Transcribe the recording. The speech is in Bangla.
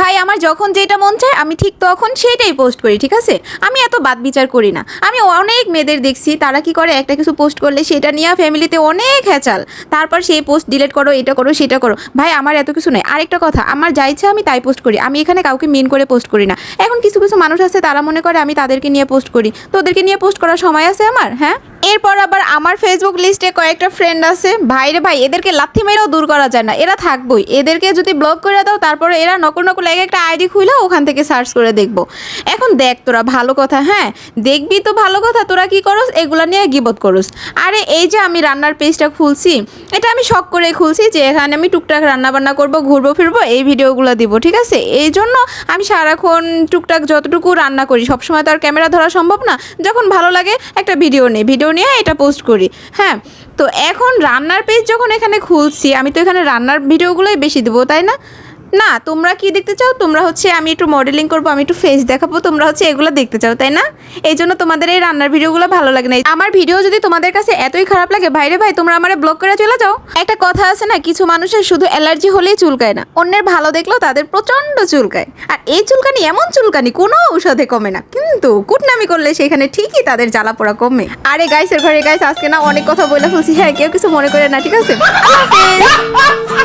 ভাই আমার যখন যেটা মন চায় আমি ঠিক তখন সেটাই পোস্ট করি, ঠিক আছে? আমি এত বাদ বিচার করি না। আমি অনেক মেয়েদের দেখছি তারা কি করে, একটা কিছু পোস্ট করলে সেটা নিয়ে ফ্যামিলিতে অনেক হ্যাচাল, তারপর সেই পোস্ট ডিলিট করো, এটা করো সেটা করো। ভাই আমার এত কিছু নেই। আরেকটা কথা, আমার যা ইচ্ছা আমি তাই পোস্ট করি, আমি এখানে কাউকে মিন করে পোস্ট করি না। এখন কিছু কিছু মানুষ আছে তারা মনে করে আমি তাদেরকে নিয়ে পোস্ট করি, তো ওদেরকে নিয়ে পোস্ট করার সময় আছে আমার? হ্যাঁ। এরপর আবার আমার ফেসবুক লিস্টে কয়েকটা ফ্রেন্ড আছে, ভাইরে ভাই এদেরকে লাথি মেরেও দূর করা যায় না, এরা থাকবই। এদেরকে যদি ব্লক করে দাও তারপরে এরা নকল নকল এক একটা আইডি খুলে ওখান থেকে সার্চ করে দেখবো। এখন দেখ তোরা ভালো কথা, হ্যাঁ দেখবি তো ভালো কথা, তোরা কি করস এগুলা নিয়ে গিবত করস। আরে এই যে আমি রান্নার পেজটা খুলছি, এটা আমি শখ করে খুলছি যে এখানে আমি টুকটাক রান্না বান্না করবো, ঘুরবো ফিরবো, এই ভিডিওগুলো দিব, ঠিক আছে? এই জন্য আমি সারাক্ষণ টুকটাক যতটুকু রান্না করি, সবসময় তো আর ক্যামেরা ধরা সম্ভব না, যখন ভালো লাগে একটা ভিডিও নিয়ে এটা পোস্ট করি। হ্যাঁ, তো এখন রান্নার পেজ যখন এখানে খুলছি, আমি তো এখানে রান্নার ভিডিওগুলোই বেশি দেবো, তাই না? না, তোমরা কি দেখতে চাও? তোমরা হচ্ছে আমি একটু মডেলিং করবো, আমি একটু ফেস দেখাবো, তোমরা হচ্ছে এগুলো দেখতে চাও, তাই না? এই জন্য তোমাদের এই রান্নার ভিডিওগুলো ভালো লাগে না। আমার ভিডিও যদি তোমাদের কাছে এতই খারাপ লাগে, ভাইরে ভাই তোমরা আমারে ব্লক করে চলে যাও। একটা কথা আছে না, কিছু মানুষের শুধু অ্যালার্জি হলেই চুলকায় না, অন্যের ভালো দেখলেও তাদের প্রচণ্ড চুলকায়। আর এই চুলকানি এমন চুলকানি কোনো ঔষধে কমে না, কিন্তু কুটনামি করলে সেখানে ঠিকই তাদের জ্বালা পোড়া কমে। আরে গাইসের ঘরে গাইস, আজকে না অনেক কথা বলে ফেলছি, হ্যাঁ কেউ কিছু মনে করে না, ঠিক আছে? আল্লাহ হাফেজ।